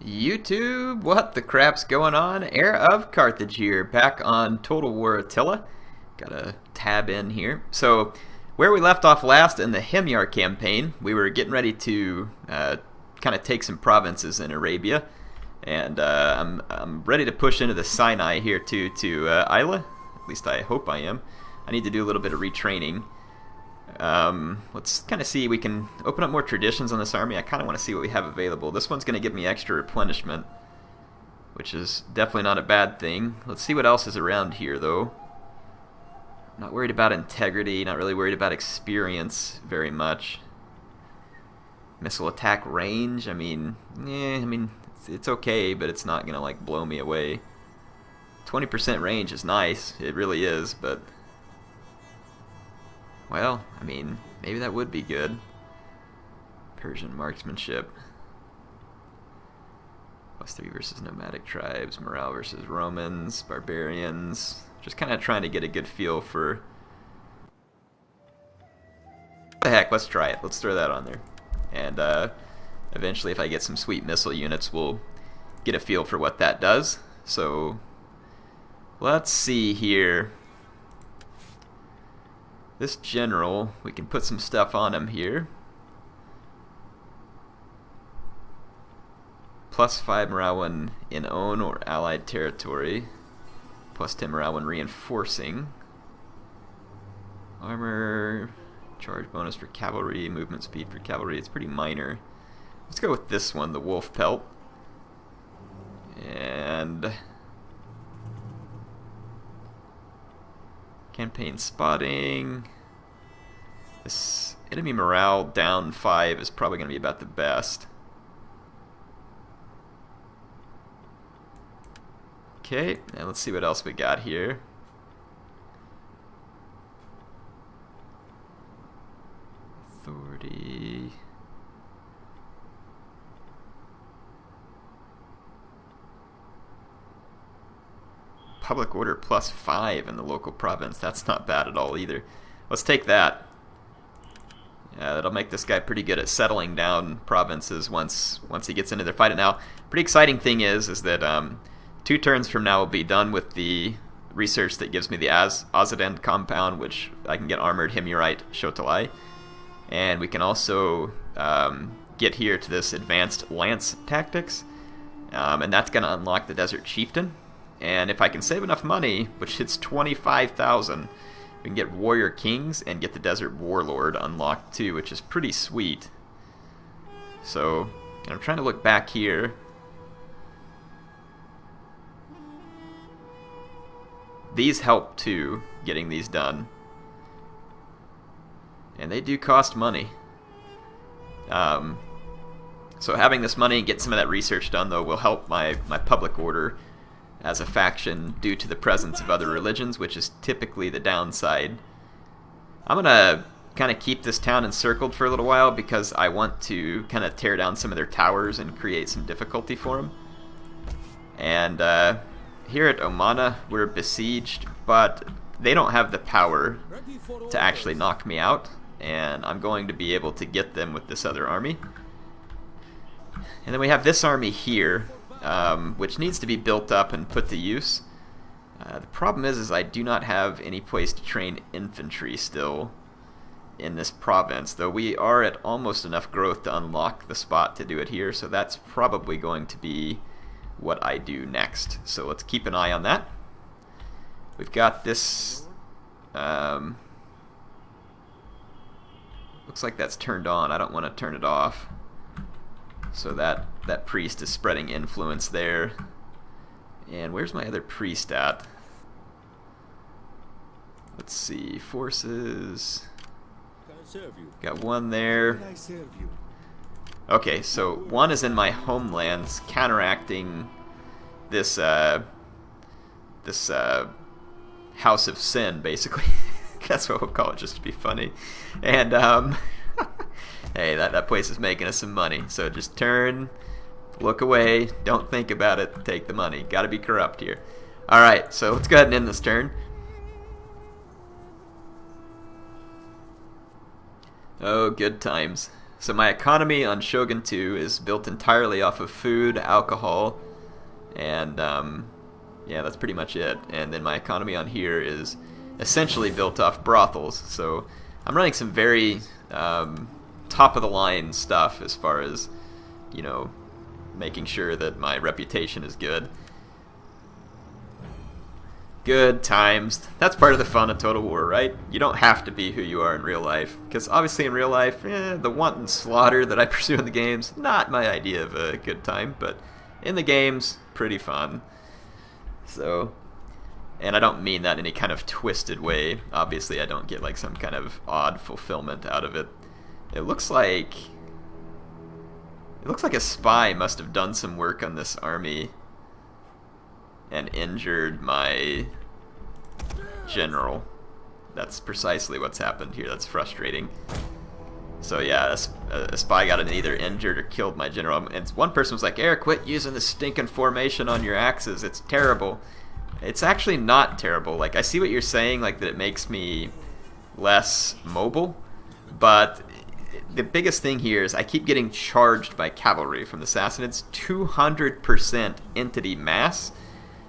YouTube, what the crap's going on? HeirofCarthage here, back on Total War Attila. Got a tab in here. So, where we left off last in the Himyar campaign, we were getting ready to kind of take some provinces in Arabia, and I'm ready to push into the Sinai here to Attila. At least I hope I am. I need to do a little bit of retraining. Let's kind of see, we can open up more traditions on this army. I kind of want to see what we have available. This one's going to give me extra replenishment, which is definitely not a bad thing. Let's see what else is around here, though. Not worried about integrity, not really worried about experience very much. Missile attack range, I mean, it's okay, but it's not going to like blow me away. 20% range is nice, it really is, but well, I mean, maybe that would be good. Persian marksmanship. +3 versus nomadic tribes, morale versus Romans, barbarians. Just kind of trying to get a good feel for... What the heck, let's try it. Let's throw that on there. And eventually, if I get some sweet missile units, we'll get a feel for what that does. So, let's see here. This general, we can put some stuff on him here. +5 morale when in own or allied territory. +10 morale when reinforcing. Armor, charge bonus for cavalry, movement speed for cavalry. It's pretty minor. Let's go with this one, the wolf pelt. And campaign spotting. This enemy morale down 5 is probably going to be about the best. Okay, and let's see what else we got here. Authority. Public order +5 in the local province. That's not bad at all either. Let's take that. Yeah, that'll make this guy pretty good at settling down provinces once he gets into their fight. Now, pretty exciting thing is that 2 turns from now we'll be done with the research that gives me the Azadend compound, which I can get armored Himyarite Shotalai, and we can also get here to this advanced lance tactics, and that's going to unlock the Desert Chieftain. And if I can save enough money, which hits 25,000, we can get Warrior Kings and get the Desert Warlord unlocked too, which is pretty sweet. So, I'm trying to look back here. These help too, getting these done. And they do cost money. So having this money and get some of that research done, though, will help my public order as a faction due to the presence of other religions, which is typically the downside. I'm going to kind of keep this town encircled for a little while because I want to kind of tear down some of their towers and create some difficulty for them. And here at Omana, we're besieged, but they don't have the power to actually knock me out, and I'm going to be able to get them with this other army. And then we have this army here, which needs to be built up and put to use. The problem is I do not have any place to train infantry still in this province, though we are at almost enough growth to unlock the spot to do it here, so that's probably going to be what I do next. So let's keep an eye on that. We've got this, looks like that's turned on. I don't want to turn it off. So that priest is spreading influence there. And where's my other priest at? Let's see, forces. Got one there. Okay, so one is in my homelands, counteracting this house of sin, basically. That's what we'll call it, just to be funny. And hey, that place is making us some money. So just turn, look away, don't think about it, take the money. Got to be corrupt here. All right, so let's go ahead and end this turn. Oh, good times. So my economy on Shogun 2 is built entirely off of food, alcohol, and yeah, that's pretty much it. And then my economy on here is essentially built off brothels. So I'm running some very top-of-the-line stuff as far as, you know, making sure that my reputation is good. Good times. That's part of the fun of Total War, right? You don't have to be who you are in real life. Because obviously in real life, the wanton slaughter that I pursue in the games, not my idea of a good time. But in the games, pretty fun. So, and I don't mean that in any kind of twisted way. Obviously I don't get like some kind of odd fulfillment out of it. It looks like a spy must have done some work on this army and injured my general. That's precisely what's happened here. That's frustrating. So yeah, a spy got either injured or killed my general. And one person was like, "Eric, quit using the stinking formation on your axes. It's terrible." It's actually not terrible. Like, I see what you're saying, like that it makes me less mobile, but the biggest thing here is I keep getting charged by cavalry from the Sassanids. 200% entity mass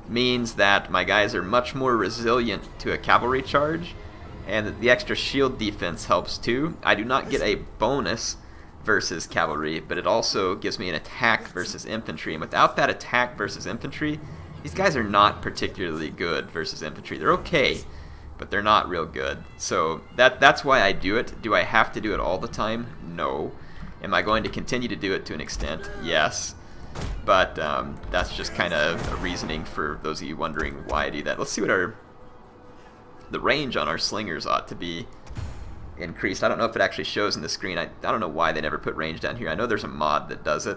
means that my guys are much more resilient to a cavalry charge, and the extra shield defense helps too. I do not get a bonus versus cavalry, but it also gives me an attack versus infantry, and without that attack versus infantry, these guys are not particularly good versus infantry. They're okay, but they're not real good. So that's why I do it. Do I have to do it all the time? No. Am I going to continue to do it to an extent? Yes. But that's just kind of a reasoning for those of you wondering why I do that. Let's see what the range on our slingers ought to be increased. I don't know if it actually shows in the screen. I don't know why they never put range down here. I know there's a mod that does it.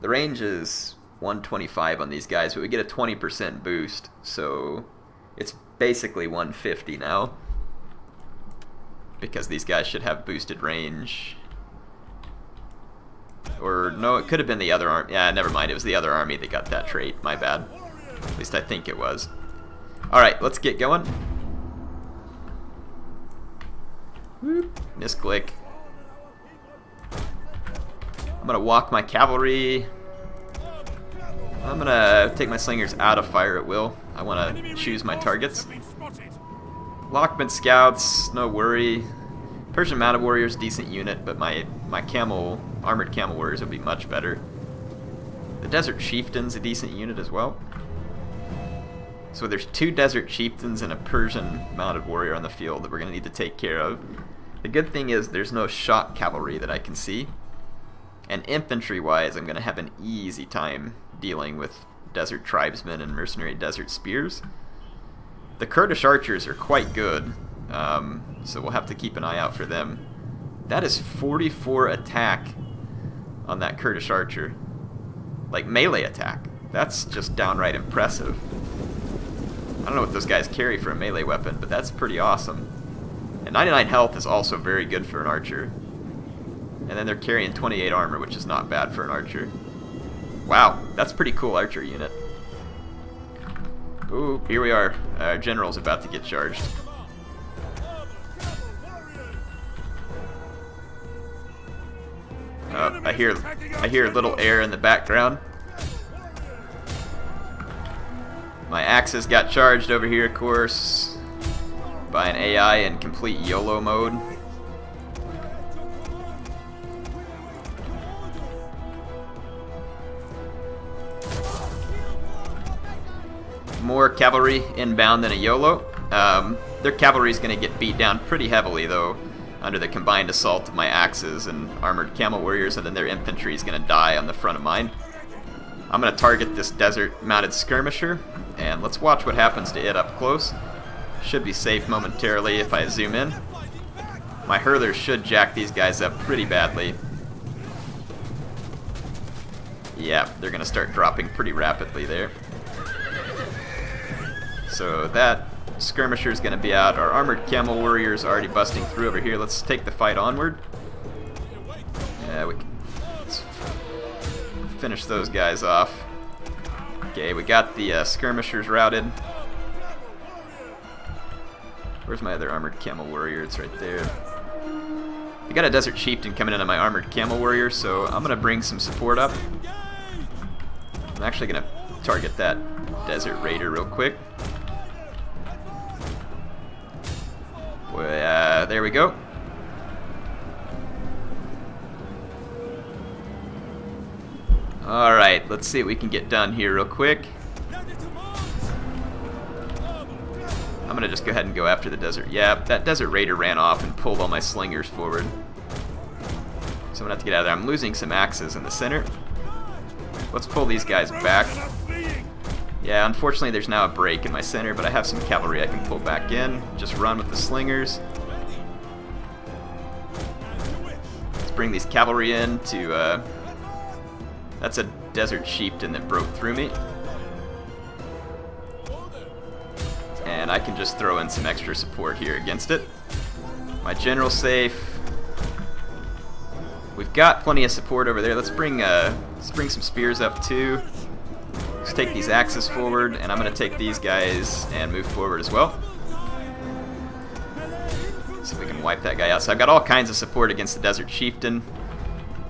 The range is 125 on these guys, but we get a 20% boost, so it's basically 150 now, because these guys should have boosted range. Or no, it could have been the other army. Yeah, never mind, it was the other army that got that trait. My bad. At least I think it was. Alright, let's get going. Whoop, misclick. I'm gonna walk my cavalry. I'm gonna take my slingers out of fire at will. I want to choose my targets. Lakhmid scouts, no worry. Persian mounted warriors, decent unit, but my armored camel warriors would be much better. The desert chieftain's a decent unit as well. So there's 2 desert chieftains and a Persian mounted warrior on the field that we're gonna need to take care of. The good thing is there's no shock cavalry that I can see. And infantry-wise, I'm gonna have an easy time dealing with desert tribesmen and mercenary desert spears. The Kurdish archers are quite good, so we'll have to keep an eye out for them. That is 44 attack on that Kurdish archer. Like melee attack. That's just downright impressive. I don't know what those guys carry for a melee weapon, but that's pretty awesome. And 99 health is also very good for an archer. And then they're carrying 28 armor, which is not bad for an archer. Wow, that's a pretty cool archer unit. Ooh, here we are. Our general's about to get charged. I hear a little air in the background. My axes got charged over here, of course, by an AI in complete YOLO mode. More cavalry inbound than a YOLO. Their cavalry is going to get beat down pretty heavily, though, under the combined assault of my axes and armored camel warriors, and then their infantry is going to die on the front of mine. I'm going to target this desert-mounted skirmisher, and let's watch what happens to it up close. Should be safe momentarily if I zoom in. My hurlers should jack these guys up pretty badly. Yeah, they're going to start dropping pretty rapidly there. So that skirmisher is going to be out. Our armored camel warriors are already busting through over here. Let's take the fight onward. Let's finish those guys off. Okay, we got the skirmishers routed. Where's my other armored camel warrior? It's right there. I got a Desert Chieftain coming into my Armored Camel Warrior, so I'm going to bring some support up. I'm actually going to target that Desert Raider real quick. There we go. Alright, let's see what we can get done here real quick. I'm gonna just go ahead and go after the Desert. Yeah, that Desert Raider ran off and pulled all my slingers forward. So I'm gonna have to get out of there. I'm losing some axes in the center. Let's pull these guys back. Yeah, unfortunately there's now a break in my center, but I have some cavalry I can pull back in. Just run with the slingers. Let's bring these cavalry in to... that's a Desert Chieftain that broke through me. And I can just throw in some extra support here against it. My general's safe. We've got plenty of support over there. Let's bring some spears up too. Let's take these axes forward, and I'm going to take these guys and move forward as well. So we can wipe that guy out. So I've got all kinds of support against the Desert Chieftain.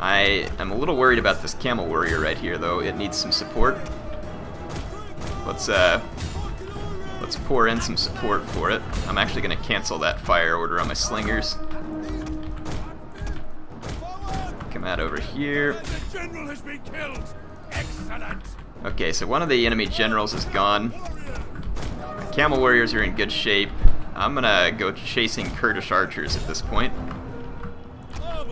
I am a little worried about this Camel Warrior right here, though. It needs some support. Let's pour in some support for it. I'm actually going to cancel that fire order on my slingers. Come out over here. Okay, so one of the enemy generals is gone. My Camel Warriors are in good shape. I'm going to go chasing Kurdish archers at this point.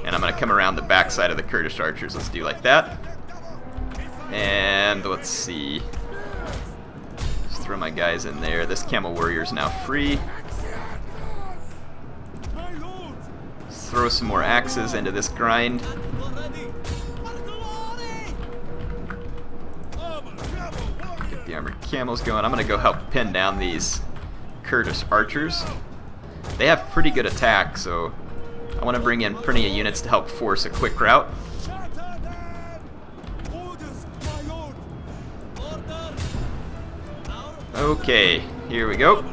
And I'm going to come around the backside of the Kurdish archers. Let's do like that. And let's see. Just throw my guys in there. This Camel Warrior is now free. Let's throw some more axes into this grind. Get the armored camels going. I'm going to go help pin down these Kurdish archers. They have pretty good attack, so I want to bring in plenty of units to help force a quick rout. Okay, here we go.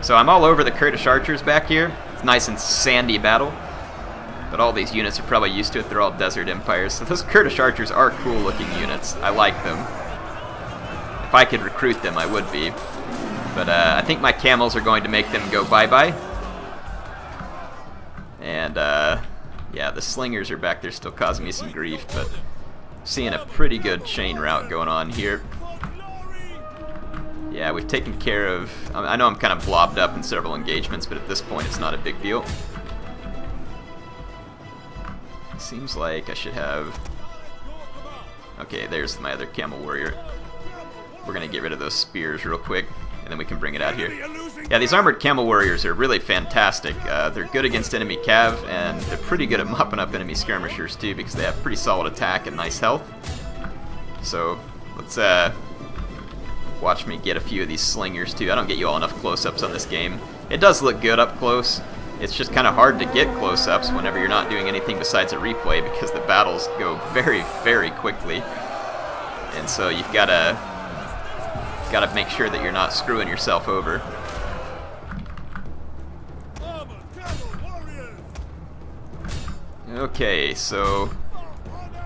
So I'm all over the Kurdish archers back here. It's a nice and sandy battle, but all these units are probably used to it. They're all desert empires. So those Kurdish archers are cool looking units. I like them. If I could recruit them, I would be. But I think my camels are going to make them go bye-bye. And yeah, the slingers are back there still causing me some grief, but seeing a pretty good chain route going on here. Yeah, we've taken care of... I know I'm kind of blobbed up in several engagements, but at this point it's not a big deal. Seems like I should have... Okay, there's my other Camel Warrior. We're going to get rid of those spears real quick, and then we can bring it out here. Yeah, these armored Camel Warriors are really fantastic. They're good against enemy cav, and they're pretty good at mopping up enemy skirmishers too, because they have pretty solid attack and nice health. So, let's watch me get a few of these slingers too. I don't get you all enough close-ups on this game. It does look good up close. It's just kind of hard to get close-ups whenever you're not doing anything besides a replay, because the battles go very, very quickly. And so you've got to make sure that you're not screwing yourself over. Okay, so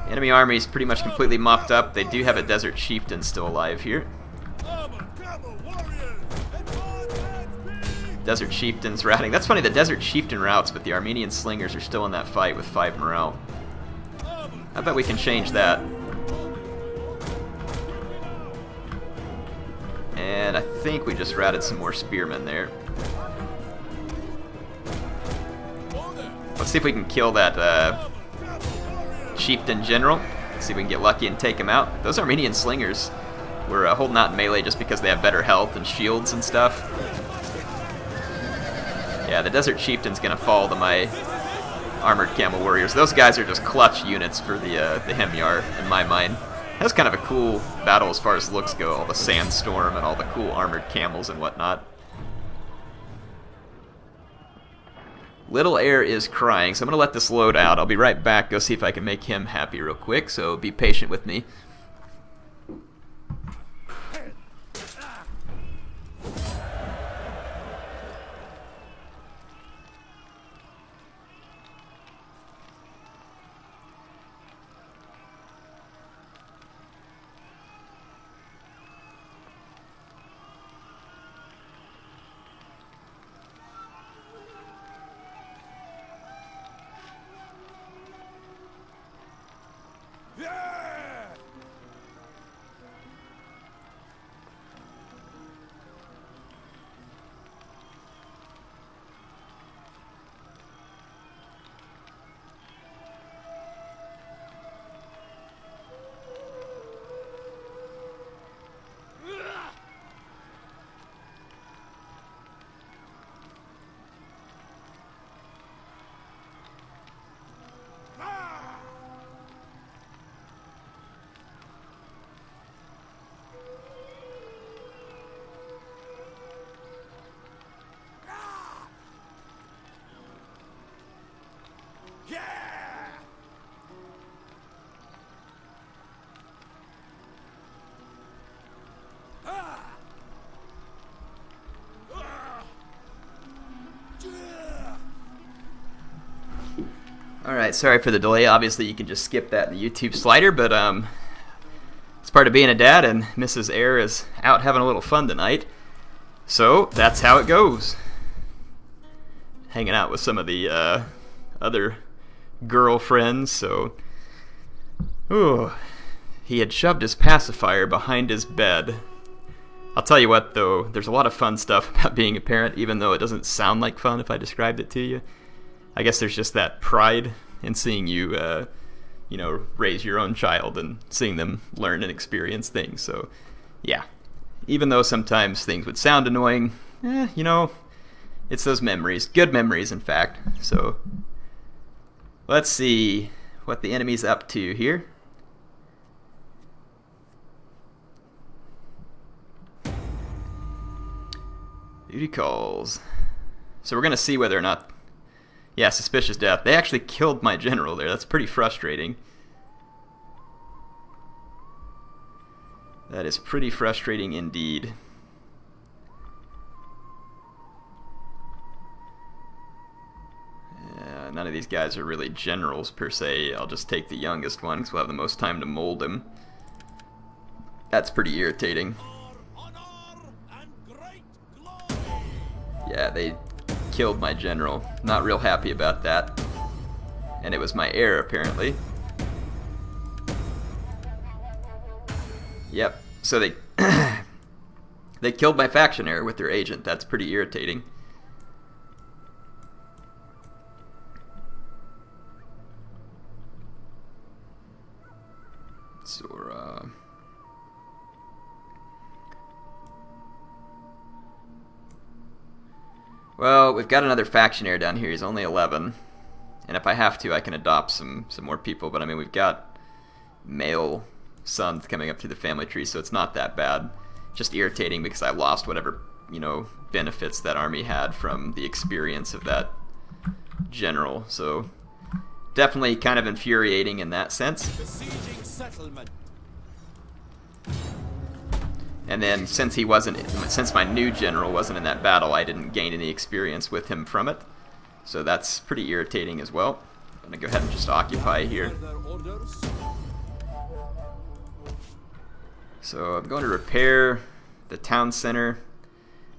enemy army is pretty much completely mopped up. They do have a Desert Chieftain still alive here. Desert Chieftain's routing. That's funny, the Desert Chieftain routes, but the Armenian slingers are still in that fight with 5 morale. I bet we can change that. And I think we just routed some more spearmen there. Let's see if we can kill that Chieftain General. Let's see if we can get lucky and take him out. Those Armenian slingers were holding out in melee just because they have better health and shields and stuff. Yeah, the Desert Chieftain's going to fall to my Armored Camel Warriors. Those guys are just clutch units for the Himyar, in my mind. That's kind of a cool battle as far as looks go, all the sandstorm and all the cool armored camels and whatnot. Little Air is crying, so I'm going to let this load out. I'll be right back, go see if I can make him happy real quick, so be patient with me. Alright, sorry for the delay. Obviously you can just skip that in the YouTube slider, but it's part of being a dad, and Mrs. Heir is out having a little fun tonight. So that's how it goes. Hanging out with some of the other girlfriends, so... Ooh, he had shoved his pacifier behind his bed. I'll tell you what, though, there's a lot of fun stuff about being a parent, even though it doesn't sound like fun if I described it to you. I guess there's just that pride in seeing you, you know, raise your own child and seeing them learn and experience things. So, yeah. Even though sometimes things would sound annoying, you know, it's those memories. Good memories, in fact. So, let's see what the enemy's up to here. Duty calls. So we're going to see whether or not... Yeah, suspicious death. They actually killed my general there. That's pretty frustrating. That is pretty frustrating indeed. None of these guys are really generals per se. I'll just take the youngest one because we'll have the most time to mold him. That's pretty irritating. Yeah, they killed my general. Not real happy about that. And it was my heir, apparently. Yep, so they they killed my faction heir with their agent. That's pretty irritating. So, well, we've got another faction heir down here. He's only 11. And if I have to, I can adopt some more people. But, I mean, we've got male sons coming up through the family tree, so it's not that bad. Just irritating because I lost whatever, you know, benefits that army had from the experience of that general. So, definitely kind of infuriating in that sense. Besieging settlement. And then since my new general wasn't in that battle, I didn't gain any experience with him from it. So that's pretty irritating as well. I'm going to go ahead and just occupy here. So I'm going to repair the town center.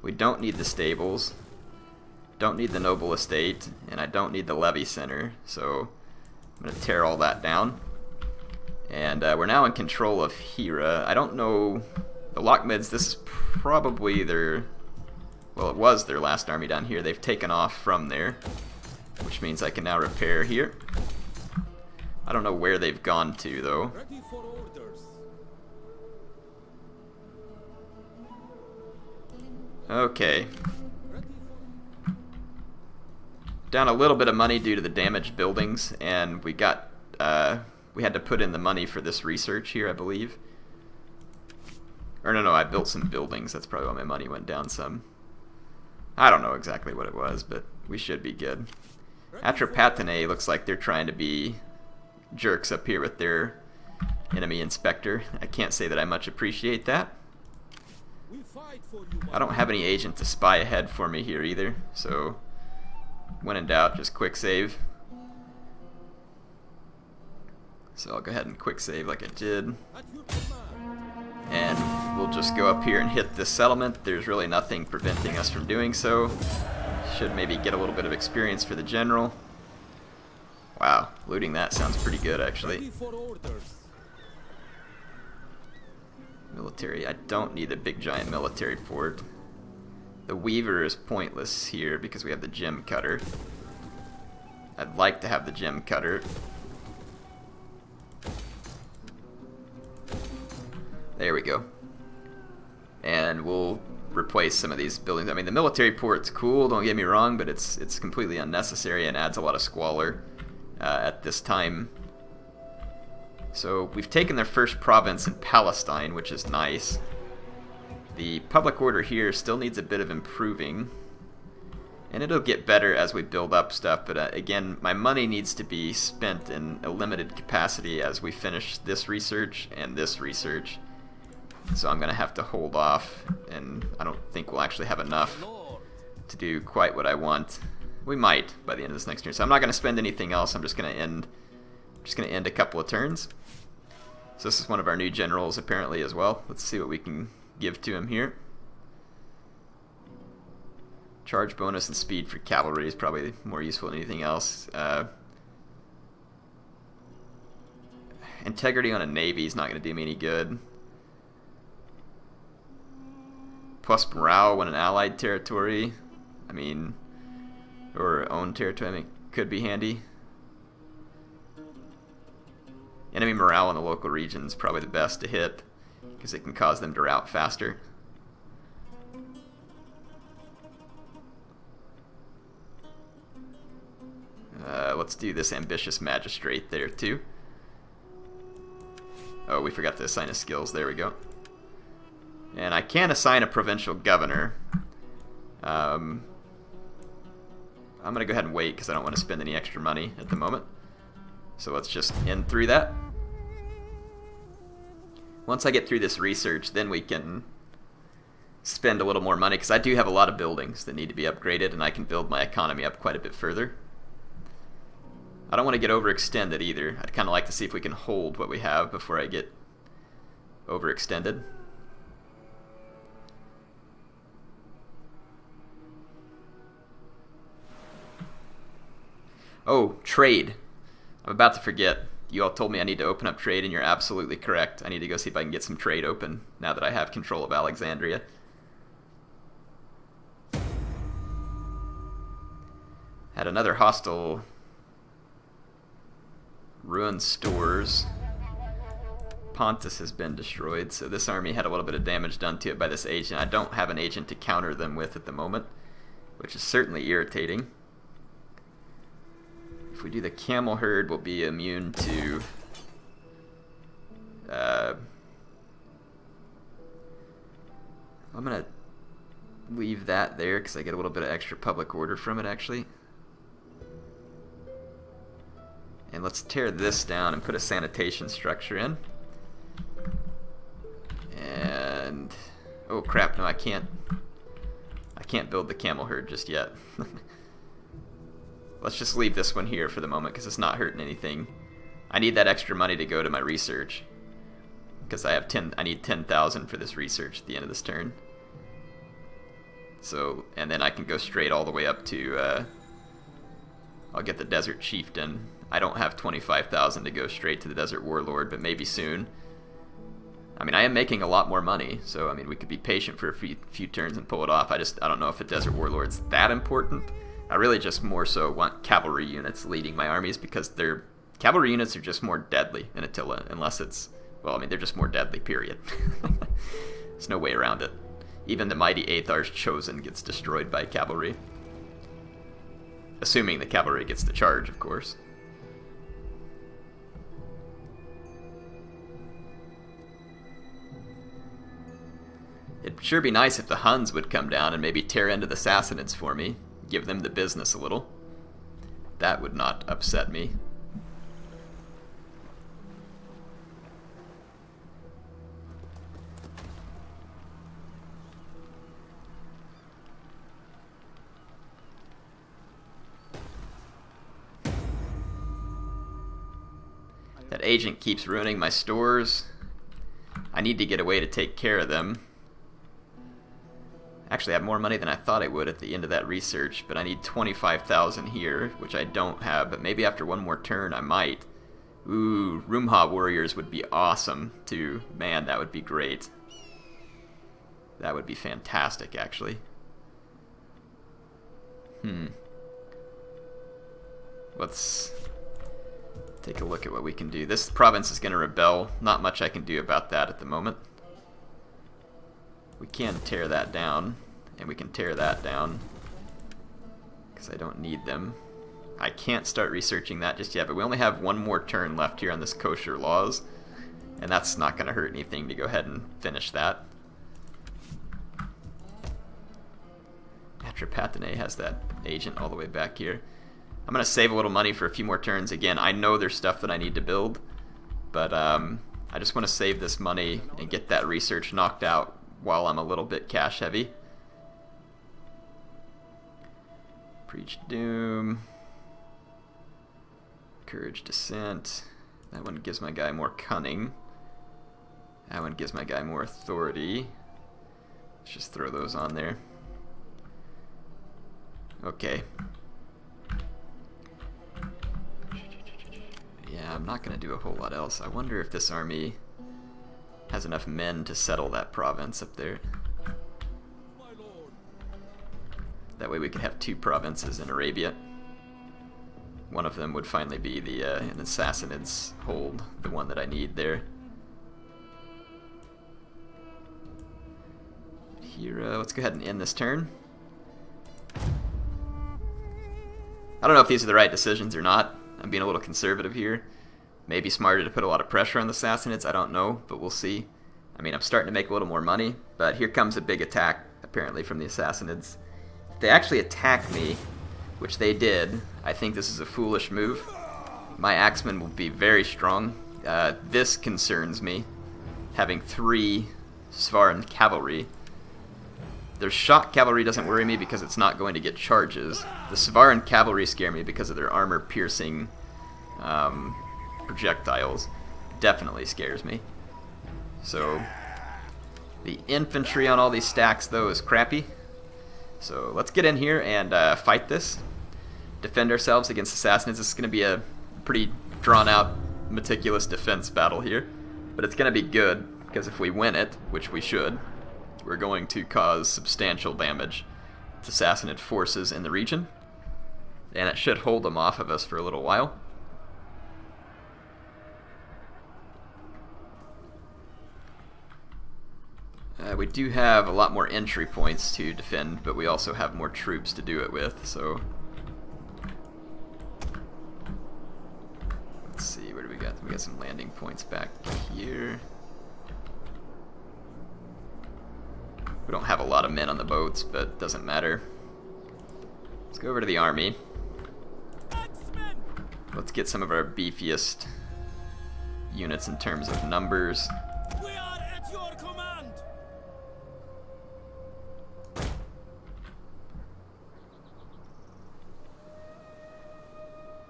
We don't need the stables. Don't need the noble estate. And I don't need the levy center. So I'm going to tear all that down. And we're now in control of Hira. I don't know... The Lakhmids, this is probably their... Well, it was their last army down here. They've taken off from there, which means I can now repair here. I don't know where they've gone to, though. Ready for orders. Okay. Down a little bit of money due to the damaged buildings, and we got... we had to put in the money for this research here, I believe. Or no, I built some buildings. That's probably why my money went down some. I don't know exactly what it was, but we should be good. Atropatene looks like they're trying to be jerks up here with their enemy inspector. I can't say that I much appreciate that. I don't have any agent to spy ahead for me here either, so when in doubt, just quick save. So I'll go ahead and quick save like I did. And we'll just go up here and hit this settlement. There's really nothing preventing us from doing so. Should maybe get a little bit of experience for the general. Wow, looting that sounds pretty good actually. Military, I don't need a big giant military fort. The Weaver is pointless here because we have the gem cutter. I'd like to have the gem cutter. There we go. And we'll replace some of these buildings. I mean, the military port's cool, don't get me wrong, but it's completely unnecessary and adds a lot of squalor at this time. So we've taken their first province in Palestine, which is nice. The public order here still needs a bit of improving. And it'll get better as we build up stuff, but again, my money needs to be spent in a limited capacity as we finish this research and this research. So I'm going to have to hold off, and I don't think we'll actually have enough to do quite what I want. We might by the end of this next turn. So I'm not going to spend anything else. I'm just going to end a couple of turns. So this is one of our new generals apparently as well. Let's see what we can give to him here. Charge bonus and speed for cavalry is probably more useful than anything else. Integrity on a navy is not going to do me any good. Plus morale when in allied territory. I mean, or own territory, I mean, could be handy. Enemy morale in the local region is probably the best to hit because it can cause them to rout faster. Let's do this ambitious magistrate there too. Oh, we forgot to assign his skills. There we go. And I can assign a provincial governor. I'm going to go ahead and wait because I don't want to spend any extra money at the moment. So let's just end through that. Once I get through this research, then we can spend a little more money because I do have a lot of buildings that need to be upgraded, and I can build my economy up quite a bit further. I don't want to get overextended either. I'd kind of like to see if we can hold what we have before I get overextended. Oh, trade. I'm about to forget. You all told me I need to open up trade, and you're absolutely correct. I need to go see if I can get some trade open now that I have control of Alexandria. Had another hostile ruined stores. Pontus has been destroyed, so this army had a little bit of damage done to it by this agent. I don't have an agent to counter them with at the moment, which is certainly irritating. If we do the camel herd, we'll be immune to I'm gonna leave that there because I get a little bit of extra public order from it actually. And let's tear this down and put a sanitation structure in. And oh crap, no, I can't build the camel herd just yet. Let's just leave this one here for the moment because it's not hurting anything. I need that extra money to go to my research because I need 10,000 for this research at the end of this turn. So, and then I can go straight all the way up to I'll get the Desert Chieftain. I don't have 25,000 to go straight to the Desert Warlord, but maybe soon. I mean, I am making a lot more money, so I mean, we could be patient for a few turns and pull it off. I don't know if a Desert Warlord's that important. I really just more so want cavalry units leading my armies because cavalry units are just more deadly in Attila, unless it's, well, I mean, they're just more deadly, period. There's no way around it. Even the mighty Athar's Chosen gets destroyed by cavalry. Assuming the cavalry gets the charge, of course. It'd sure be nice if the Huns would come down and maybe tear into the Sassanids for me. Give them the business a little. That would not upset me. That agent keeps ruining my stores. I need to get away to take care of them. Actually, I have more money than I thought I would at the end of that research, but I need 25,000 here, which I don't have, but maybe after one more turn I might. Ooh, Rumha warriors would be awesome, too. Man, that would be great. That would be fantastic, actually. Let's take a look at what we can do. This province is going to rebel. Not much I can do about that at the moment. We can tear that down, and we can tear that down, because I don't need them. I can't start researching that just yet, but we only have one more turn left here on this kosher laws, and that's not going to hurt anything to go ahead and finish that. Atropatene has that agent all the way back here. I'm going to save a little money for a few more turns. Again, I know there's stuff that I need to build, but I just want to save this money and get that research knocked out while I'm a little bit cash heavy. Preach Doom. Courage Descent. That one gives my guy more cunning. That one gives my guy more authority. Let's just throw those on there. Okay. Yeah, I'm not going to do a whole lot else. I wonder if this army has enough men to settle that province up there. That way we could have 2 provinces in Arabia. One of them would finally be the Sassanids hold, the one that I need there. Here, let's go ahead and end this turn. I don't know if these are the right decisions or not. I'm being a little conservative here. Maybe smarter to put a lot of pressure on the Sassanids, I don't know, but we'll see. I mean, I'm starting to make a little more money, but here comes a big attack, apparently, from the Sassanids. If they actually attack me, which they did, I think this is a foolish move. My axemen will be very strong. This concerns me, having 3 Svaran cavalry. Their shot cavalry doesn't worry me because it's not going to get charges. The Svaran cavalry scare me because of their armor-piercing projectiles. Definitely scares me. So, the infantry on all these stacks, though, is crappy. So, let's get in here and fight this. Defend ourselves against the Sassanids. This is going to be a pretty drawn-out, meticulous defense battle here. But it's going to be good, because if we win it, which we should, we're going to cause substantial damage to Sassanid forces in the region. And it should hold them off of us for a little while. We do have a lot more entry points to defend, but we also have more troops to do it with, so... Let's see, where do we got? We got some landing points back here. We don't have a lot of men on the boats, but it doesn't matter. Let's go over to the army. Let's get some of our beefiest units in terms of numbers. We are at your command.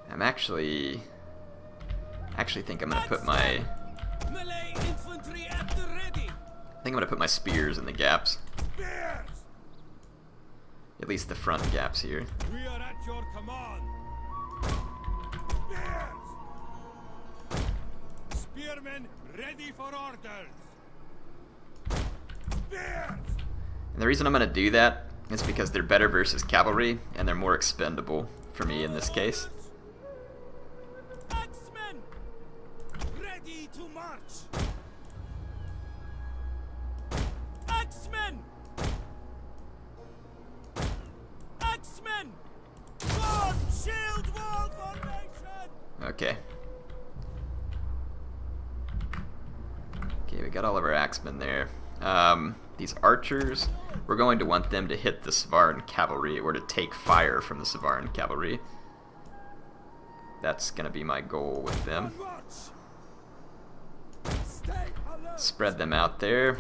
I'm actually think I'm gonna put my Melee infantry at the ready. I think I'm gonna put my spears in the gaps. Spears. At least the front gaps here. We are at your command. Spears. Spearmen ready for orders. Spears. And the reason I'm gonna do that is because they're better versus cavalry and they're more expendable for me in this case. Axemen ready to march. Axemen! Axemen! Form shield wall formation! Okay. Okay, we got all of our axemen there. These archers, we're going to want them to hit the Svaran cavalry or to take fire from the Svaran cavalry. That's going to be my goal with them. Spread them out there.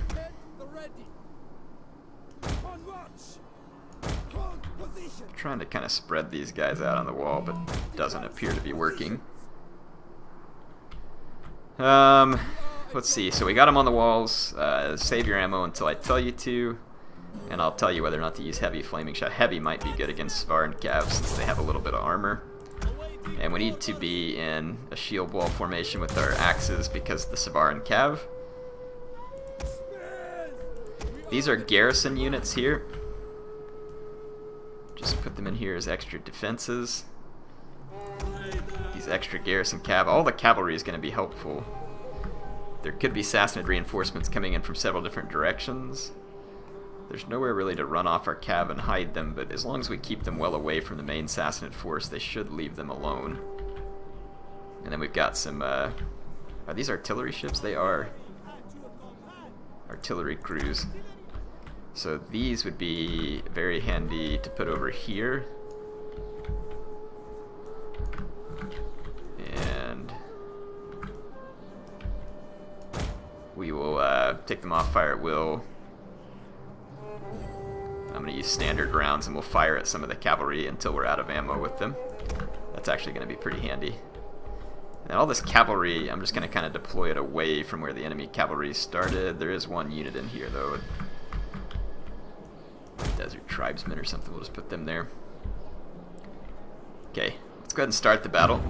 Trying to kind of spread these guys out on the wall, but doesn't appear to be working. Let's see. So we got them on the walls. Save your ammo until I tell you to, and I'll tell you whether or not to use heavy flaming shot. Heavy might be good against Svaran Cav since they have a little bit of armor. And we need to be in a shield wall formation with our axes because the Svaran Cav. These are garrison units here. Just put them in here as extra defenses. These extra garrison cav. All the cavalry is going to be helpful. There could be Sassanid reinforcements coming in from several different directions. There's nowhere really to run off our cav and hide them, but as long as we keep them well away from the main Sassanid force, they should leave them alone. And then we've got some... are these artillery ships? They are. Artillery crews. So these would be very handy to put over here. take them off fire at will. I'm going to use standard rounds and we'll fire at some of the cavalry until we're out of ammo with them. That's actually going to be pretty handy. And all this cavalry, I'm just going to kind of deploy it away from where the enemy cavalry started. There is one unit in here though. Desert tribesmen or something, we'll just put them there. Okay, let's go ahead and start the battle.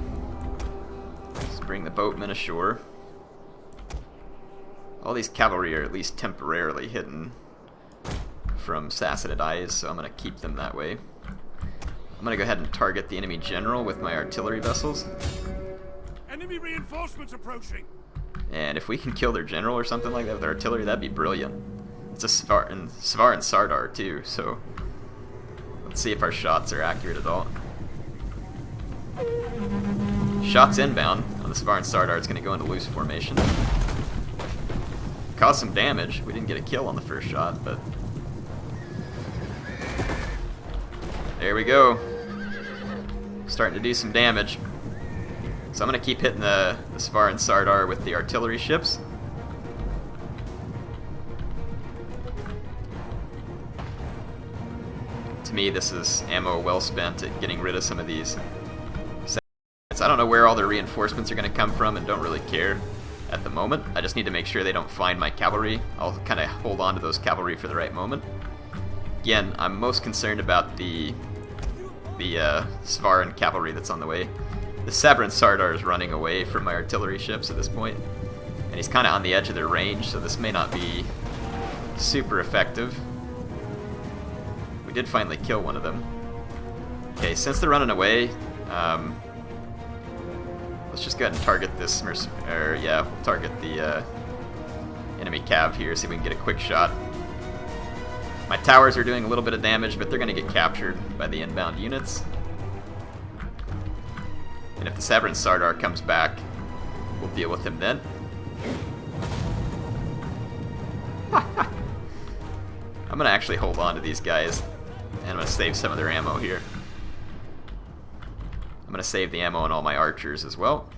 Let's bring the boatmen ashore. All these cavalry are at least temporarily hidden from Sassanid eyes, so I'm going to keep them that way. I'm going to go ahead and target the enemy general with my artillery vessels. Enemy reinforcements approaching. And if we can kill their general or something like that with artillery, that'd be brilliant. It's a Svar and Sardar too, so let's see if our shots are accurate at all. Shots inbound on the Svar and Sardar. It's going to go into loose formation. Caused some damage. We didn't get a kill on the first shot, but there we go. Starting to do some damage. So I'm going to keep hitting the Svar and Sardar with the artillery ships. To me, this is ammo well spent at getting rid of some of these. I don't know where all their reinforcements are going to come from and don't really care at the moment. I just need to make sure they don't find my cavalry. I'll kind of hold on to those cavalry for the right moment. Again, I'm most concerned about the Svaran cavalry that's on the way. The Severin Sardar is running away from my artillery ships at this point, and he's kind of on the edge of their range, so this may not be super effective. We did finally kill one of them. Okay, since they're running away, let's just go ahead and target this we'll target the enemy cav here, see if we can get a quick shot. My towers are doing a little bit of damage, but they're going to get captured by the inbound units. And if the Severin Sardar comes back, we'll deal with him then. I'm going to actually hold on to these guys, and I'm going to save some of their ammo here. I'm going to save the ammo on all my archers as well.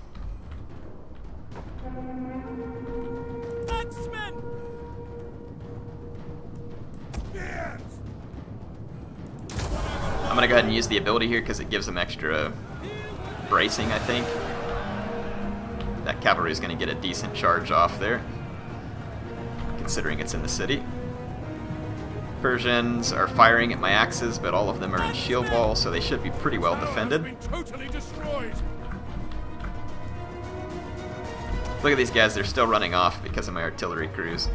Axemen! Spears! I'm going to go ahead and use the ability here because it gives them extra bracing, I think. That cavalry is going to get a decent charge off there, considering it's in the city. Persians are firing at my axes, but all of them are in shield wall, so they should be pretty well defended. Totally destroyed. Look at these guys, they're still running off because of my artillery crews.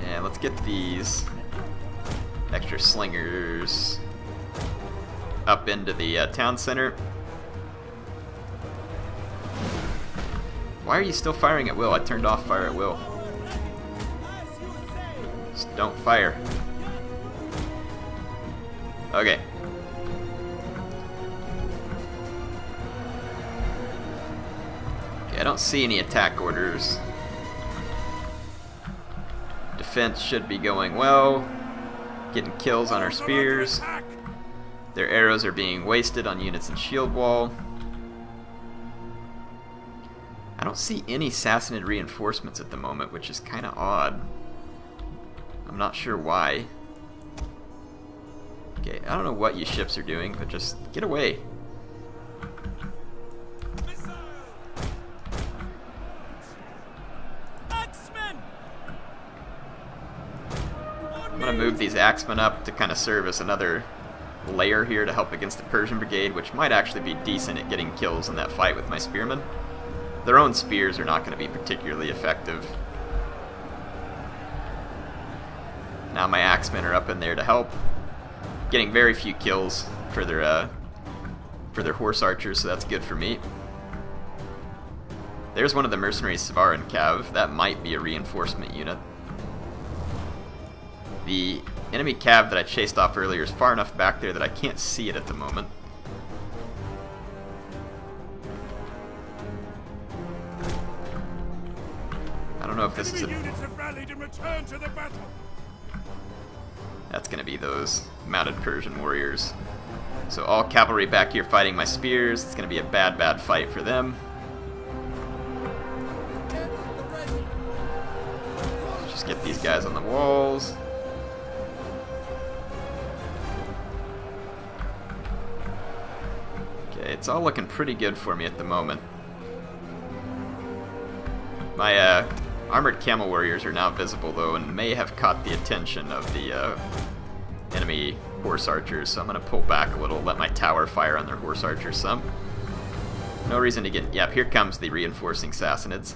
And let's get these extra slingers up into the town center. Why are you still firing at will? I turned off fire at will. Just don't fire. Okay. Okay, I don't see any attack orders. Defense should be going well. Getting kills on our spears. Their arrows are being wasted on units in shield wall. I don't see any Sassanid reinforcements at the moment, which is kind of odd. I'm not sure why. Okay, I don't know what you ships are doing, but just get away. I'm going to move these axemen up to kind of serve as another layer here to help against the Persian brigade, which might actually be decent at getting kills in that fight with my spearmen. Their own spears are not going to be particularly effective. Now my axemen are up in there to help. Getting very few kills for their horse archers, so that's good for me. There's one of the mercenary Svar and Cav. That might be a reinforcement unit. The enemy Cav that I chased off earlier is far enough back there that I can't see it at the moment. I don't know if this is a... That's going to be those mounted Persian warriors. So all cavalry back here fighting my spears. It's going to be a bad, bad fight for them. Just get these guys on the walls. Okay, it's all looking pretty good for me at the moment. My armored camel warriors are now visible though, and may have caught the attention of the enemy horse archers, so I'm going to pull back a little, let my tower fire on their horse archers some. No reason to get... Yep, here comes the reinforcing Sassanids.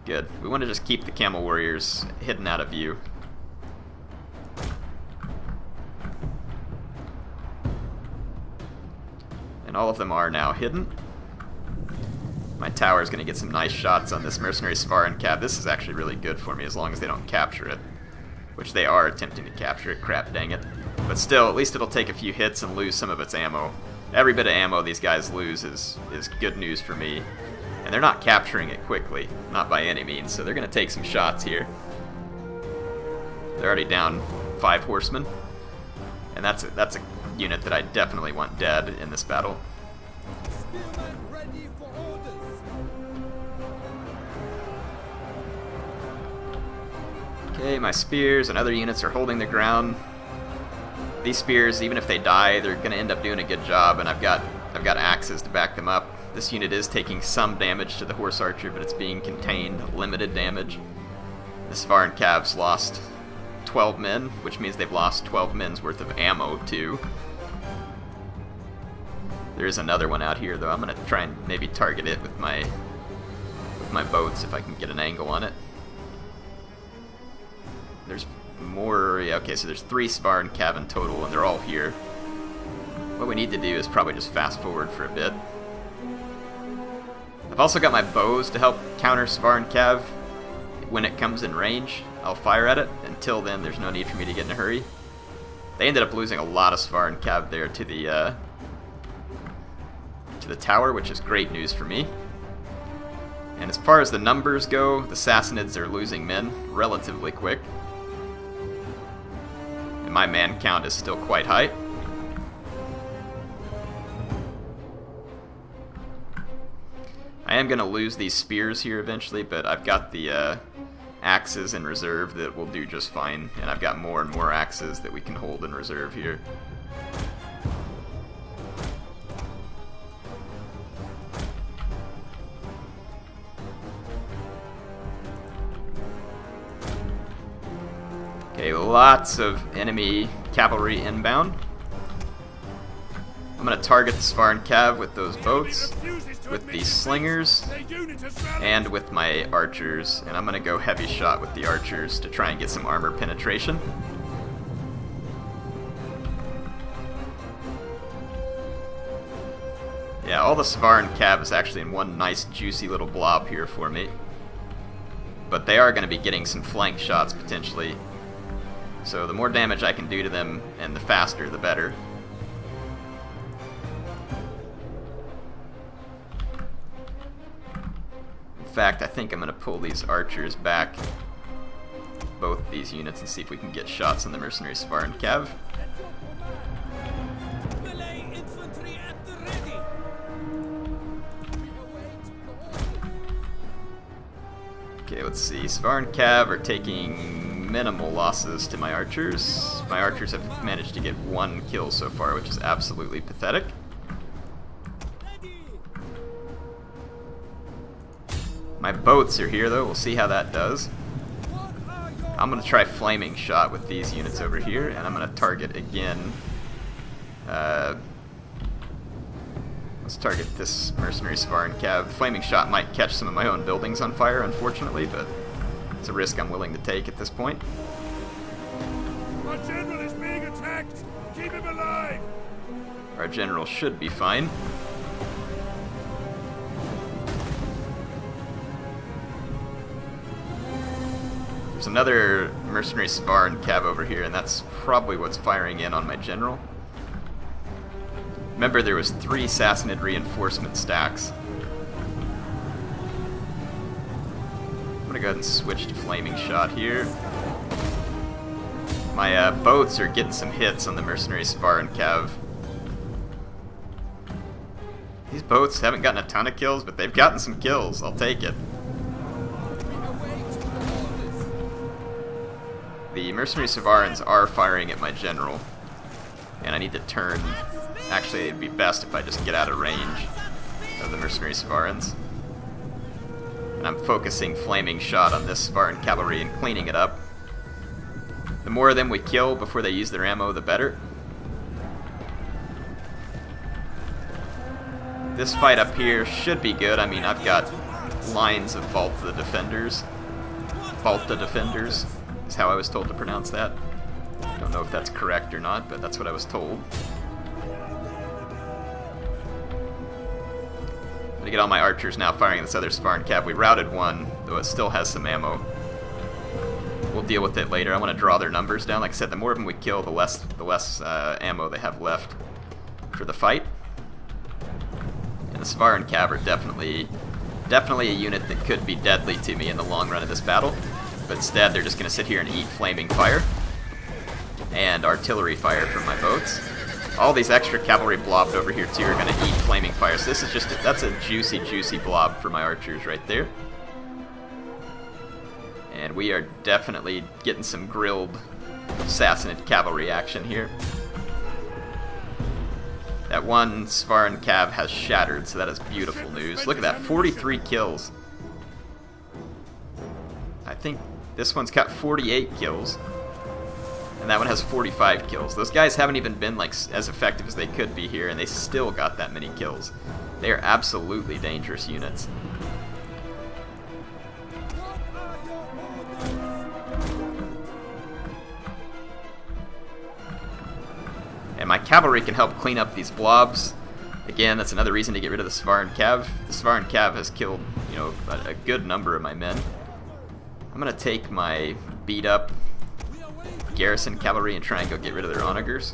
Good. We want to just keep the camel warriors hidden out of view. And all of them are now hidden. My tower is going to get some nice shots on this mercenary Svaran cab. This is actually really good for me as long as they don't capture it. Which they are attempting to capture it, crap dang it. But still, at least it'll take a few hits and lose some of its ammo. Every bit of ammo these guys lose is good news for me. And they're not capturing it quickly, not by any means, so they're going to take some shots here. They're already down 5 horsemen. And that's a unit that I definitely want dead in this battle. Okay, my spears and other units are holding their ground. These spears, even if they die, they're going to end up doing a good job, and I've got axes to back them up. This unit is taking some damage to the horse archer, but it's being contained, limited damage. The Svaran Cavs lost 12 men, which means they've lost 12 men's worth of ammo too. There is another one out here though. I'm going to try and maybe target it with my boats if I can get an angle on it. There's more, yeah, okay, so there's 3 Svaran Cav in total, and they're all here. What we need to do is probably just fast forward for a bit. I've also got my bows to help counter Svaran Cav. When it comes in range, I'll fire at it. Until then, there's no need for me to get in a hurry. They ended up losing a lot of Svaran Cav there to the tower, which is great news for me. And as far as the numbers go, the Sassanids are losing men relatively quick. And my man count is still quite high. I am going to lose these spears here eventually, but I've got the axes in reserve that will do just fine. And I've got more and more axes that we can hold in reserve here. Okay, lots of enemy cavalry inbound. I'm going to target the Svaran Cav with those boats, with the slingers, and with my archers. And I'm going to go heavy shot with the archers to try and get some armor penetration. Yeah, all the Svaran Cav is actually in one nice juicy little blob here for me. But they are going to be getting some flank shots potentially. So the more damage I can do to them, and the faster, the better. In fact, I think I'm going to pull these archers back, both these units, and see if we can get shots on the mercenary Svaran Cav. Okay, let's see. Svaran Cav are taking minimal losses to my archers. My archers have managed to get 1 kill so far, which is absolutely pathetic. My boats are here though, we'll see how that does. I'm going to try flaming shot with these units over here, and I'm going to target again. Let's target this mercenary Svaran Cav. Flaming shot might catch some of my own buildings on fire, unfortunately, but it's a risk I'm willing to take at this point. Our general is being attacked! Keep him alive! Our general should be fine. There's another mercenary Svaran Cav over here, and that's probably what's firing in on my general. Remember, there was 3 Sassanid reinforcement stacks. I'm gonna go ahead and switch to flaming shot here. My boats are getting some hits on the mercenary Svaran Cav. These boats haven't gotten a ton of kills, but they've gotten some kills. I'll take it. the mercenary Savarans are firing at my general. And I need to turn... Actually, it'd be best if I just get out of range of the mercenary Savarans. And I'm focusing flaming shot on this Savaran cavalry and cleaning it up. The more of them we kill before they use their ammo, the better. This fight up here should be good. I mean, I've got lines of Balta defenders. Balta defenders is how I was told to pronounce that. Don't know if that's correct or not, but that's what I was told. I'm gonna get all my archers now firing at this other Savaran cav. We routed one, though it still has some ammo. We'll deal with it later. I want to draw their numbers down. Like I said, the more of them we kill, the less ammo they have left for the fight. And the Savaran cav are definitely a unit that could be deadly to me in the long run of this battle. But instead, they're just going to sit here and eat flaming fire and artillery fire from my boats. All these extra cavalry blobbed over here too are going to eat flaming fire. So this is just that's a juicy blob for my archers right there. And we are definitely getting some grilled Sassanid cavalry action here. That one Savaran cav has shattered, so that is beautiful news. Look at that, 43 kills. I think this one's got 48 kills. And that one has 45 kills. Those guys haven't even been like as effective as they could be here, and they still got that many kills. They are absolutely dangerous units. And my cavalry can help clean up these blobs. Again, that's another reason to get rid of the Savaran cav. The Savaran cav has killed, you know, a good number of my men. I'm gonna take my beat up garrison cavalry and try and go get rid of their onagers.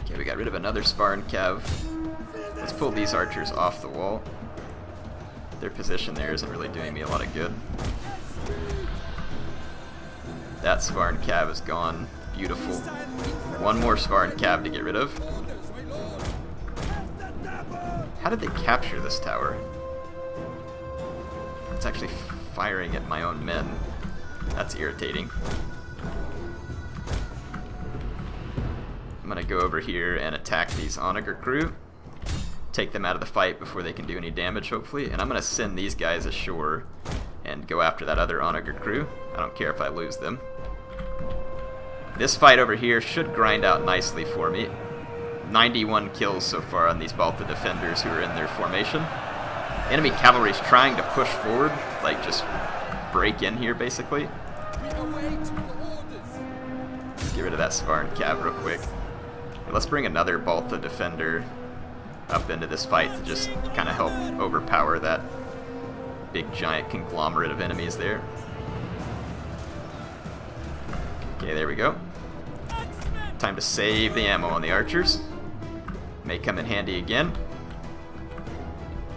Okay, we got rid of another Savaran cav. Let's pull these archers off the wall. Their position there isn't really doing me a lot of good. That Savaran cav is gone. Beautiful. One more Savaran cav to get rid of. How did they capture this tower? It's actually firing at my own men. That's irritating. I'm gonna go over here and attack these onager crew. Take them out of the fight before they can do any damage, hopefully. And I'm gonna send these guys ashore and go after that other onager crew. I don't care if I lose them. This fight over here should grind out nicely for me. 91 kills so far on these Balta defenders who are in their formation. Enemy cavalry is trying to push forward, like just break in here basically. Let's get rid of that Savaran cav real quick. Let's bring another Balta defender up into this fight to just kind of help overpower that big giant conglomerate of enemies there. Okay, there we go. Time to save the ammo on the archers. May come in handy again.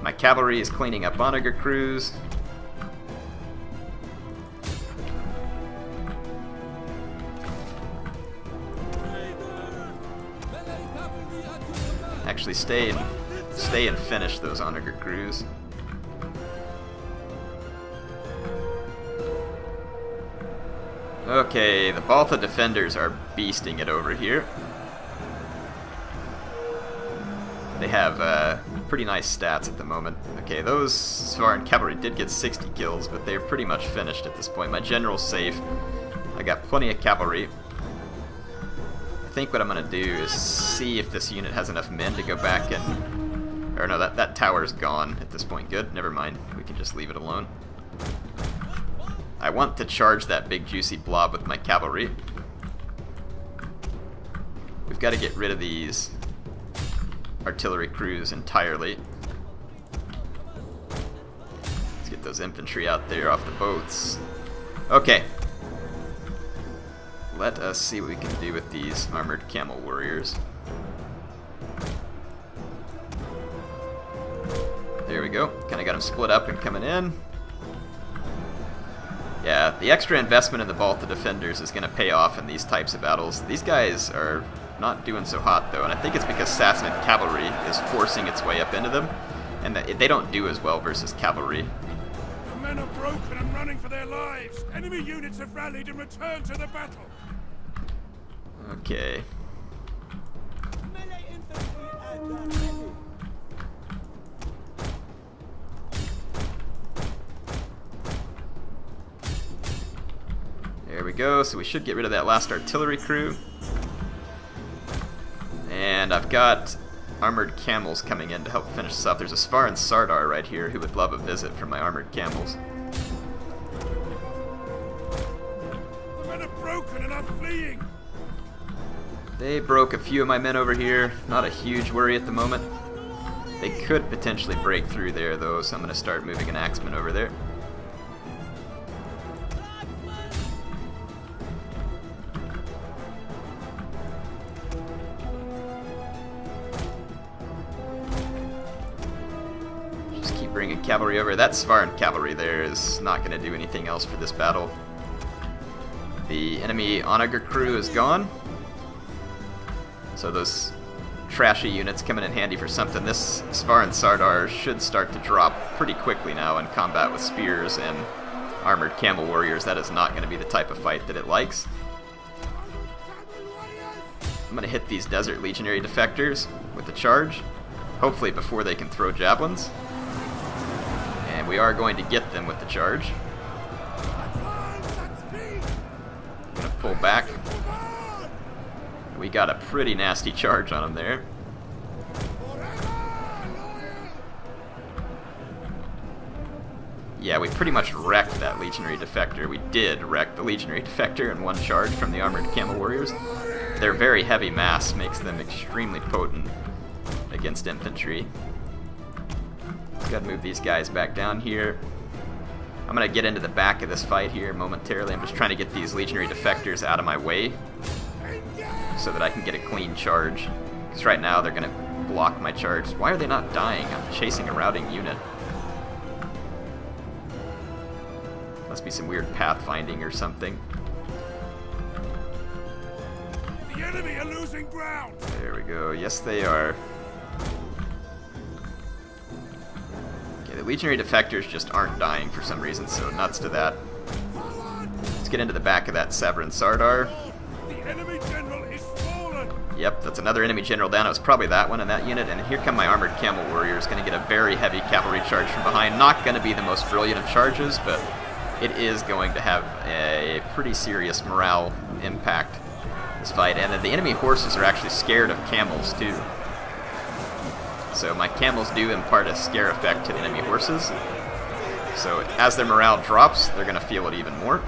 My cavalry is cleaning up onager crews. Actually, stay and finish those onager crews. Okay, the Balta defenders are beasting it over here. They have pretty nice stats at the moment. Okay, those Savaran cavalry did get 60 kills, but they're pretty much finished at this point. My general's safe. I got plenty of cavalry. I think what I'm going to do is see if this unit has enough men to go back and... Or no, that tower's gone at this point. Good, never mind. We can just leave it alone. I want to charge that big juicy blob with my cavalry. We've got to get rid of these artillery crews entirely. Let's get those infantry out there off the boats. Okay. Let us see what we can do with these armored camel warriors. There we go. Kind of got them split up and coming in. Yeah, the extra investment in the Balta defenders is going to pay off in these types of battles. These guys are not doing so hot, though, and I think it's because Sassanid cavalry is forcing its way up into them, and they don't do as well versus cavalry. men are broken and running for their lives. Enemy units have rallied and returned to the battle. Okay. Melee infantry at the ready. There we go, so we should get rid of that last artillery crew. And I've got armored camels coming in to help finish this up. There's a Svaran Sardar right here who would love a visit from my armored camels. The men are broken and are fleeing. They broke a few of my men over here. Not a huge worry at the moment. They could potentially break through there though, so I'm going to start moving an axeman over there. Bringing cavalry over. That Svaran cavalry there is not going to do anything else for this battle. The enemy Onager crew is gone. So those trashy units coming in handy for something. This Svaran Sardar should start to drop pretty quickly now in combat with spears and armored camel warriors. That is not going to be the type of fight that it likes. I'm going to hit these Desert Legionary defectors with the charge, hopefully before they can throw javelins. And we are going to get them with the charge. I'm going to pull back. We got a pretty nasty charge on them there. Yeah, we pretty much wrecked that Legionary Defector. We did wreck the Legionary Defector in one charge from the Armored Camel Warriors. Their very heavy mass makes them extremely potent against infantry. Gotta move these guys back down here. I'm gonna get into the back of this fight here momentarily. I'm just trying to get these Legionary Defectors out of my way so that I can get a clean charge. Because right now they're gonna block my charge. Why are they not dying? I'm chasing a routing unit. Must be some weird pathfinding or something. The enemy are losing ground. There we go. Yes, they are. The Legionary Defectors just aren't dying for some reason, so nuts to that. Let's get into the back of that Svaran Sardar. The enemy general is fallen. Yep, that's another enemy general down. It was probably that one in that unit, and here come my Armored Camel Warriors. Going to get a very heavy cavalry charge from behind. Not going to be the most brilliant of charges, but it is going to have a pretty serious morale impact, this fight. And then the enemy horses are actually scared of camels, too. So my camels do impart a scare effect to the enemy horses. So as their morale drops, they're going to feel it even more.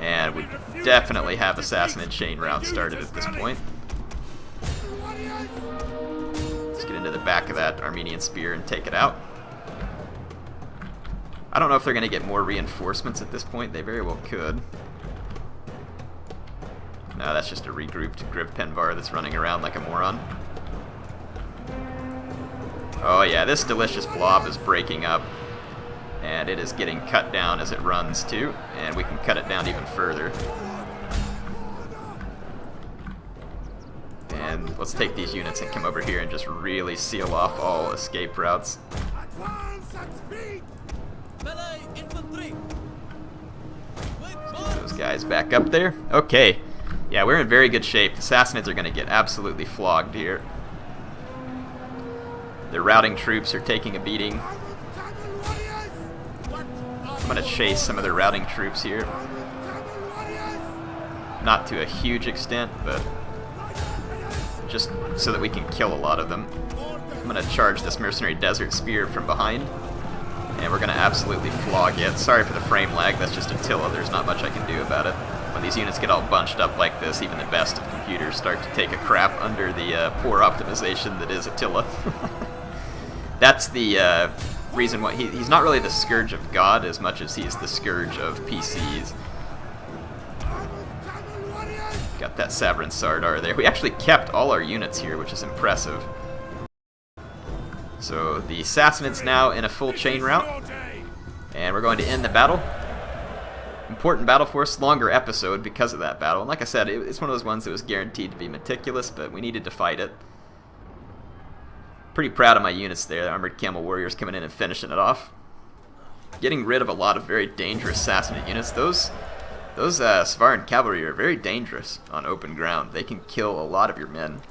And we definitely have a Sassanid chain round started at this point. Let's get into the back of that Armenian spear and take it out. I don't know if they're going to get more reinforcements at this point. They very well could. No, that's just a regrouped Griv Penvar that's running around like a moron. Oh yeah, this delicious blob is breaking up, and it is getting cut down as it runs too, and we can cut it down even further. And let's take these units and come over here and just really seal off all escape routes. Melee infantry. Get those guys back up there. Okay, yeah, we're in very good shape. The Sassanids are going to get absolutely flogged here. Their routing troops are taking a beating. I'm going to chase some of their routing troops here. Not to a huge extent, but just so that we can kill a lot of them. I'm going to charge this Mercenary Desert Spear from behind, and we're going to absolutely flog it. Sorry for the frame lag, that's just Attila. There's not much I can do about it. When these units get all bunched up like this, even the best of computers start to take a crap under the poor optimization that is Attila. That's the reason why he's not really the scourge of God as much as he's the scourge of PCs. Got that Svaran Sardar there. We actually kept all our units here, which is impressive. So the Sassanids now in a full chain route, and we're going to end the battle. Important battle for us, longer episode because of that battle. And like I said, it's one of those ones that was guaranteed to be meticulous, but we needed to fight it. Pretty proud of my units there. The Armored Camel Warriors coming in and finishing it off. getting rid of a lot of very dangerous Sassanid units. Those Svaran cavalry are very dangerous on open ground. They can kill a lot of your men.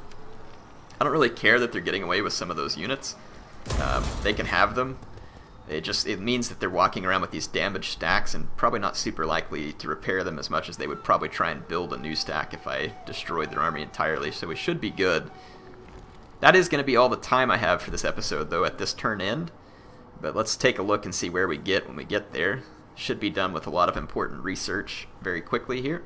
I don't really care that they're getting away with some of those units. They can have them. It means that they're walking around with these damaged stacks and probably not super likely to repair them as much as they would probably try and build a new stack if I destroyed their army entirely, so we should be good. That is going to be all the time I have for this episode, though, at this turn end. But let's take a look and see where we get when we get there. Should be done with a lot of important research very quickly here.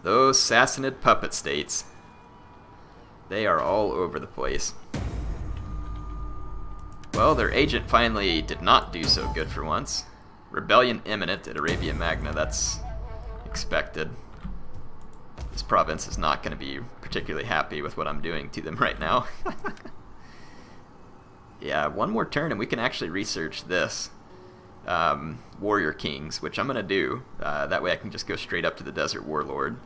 Those Sassanid puppet states. They are all over the place. Well, their agent finally did not do so good for once. Rebellion imminent at Arabia Magna, that's expected. This province is not going to be particularly happy with what I'm doing to them right now. Yeah, one more turn and we can actually research this. Warrior Kings, which I'm going to do. That way I can just go straight up to the Desert Warlord.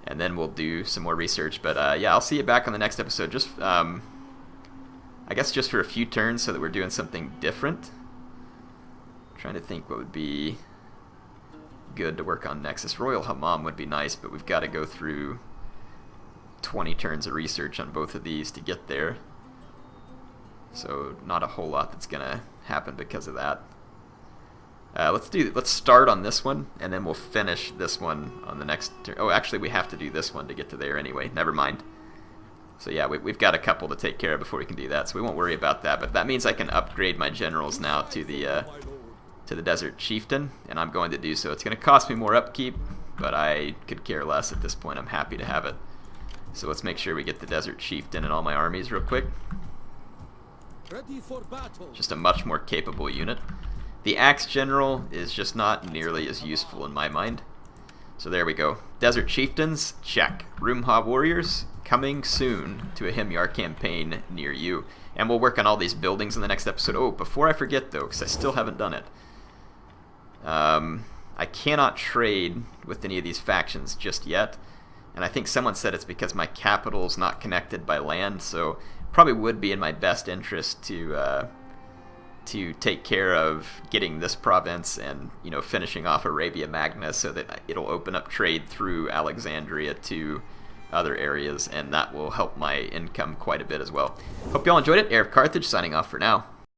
And then we'll do some more research. But yeah, I'll see you back on the next episode. Just, I guess just for a few turns so that we're doing something different. I'm trying to think what would be good to work on next. This Royal Hammam would be nice, but we've got to go through 20 turns of research on both of these to get there. So not a whole lot that's going to happen because of that. Let's start on this one, and then we'll finish this one on the next turn. Oh, actually, we have to do this one to get to there anyway. Never mind. So yeah, we've got a couple to take care of before we can do that, so we won't worry about that. But that means I can upgrade my generals now to the Desert Chieftain, and I'm going to do so. It's going to cost me more upkeep, but I could care less at this point. I'm happy to have it. So let's make sure we get the Desert Chieftain in all my armies real quick. Ready for battle. Just a much more capable unit. The Axe General is just not nearly as useful in my mind. So there we go. Desert Chieftains, check. Rumha Warriors, coming soon to a Himyar campaign near you. And we'll work on all these buildings in the next episode. Oh, before I forget though, because I still haven't done it. I cannot trade with any of these factions just yet. And I think someone said it's because my capital is not connected by land, so probably would be in my best interest to take care of getting this province and, you know, finishing off Arabia Magna so that it'll open up trade through Alexandria to other areas, and that will help my income quite a bit as well. Hope you all enjoyed it. HeirofCarthage signing off for now.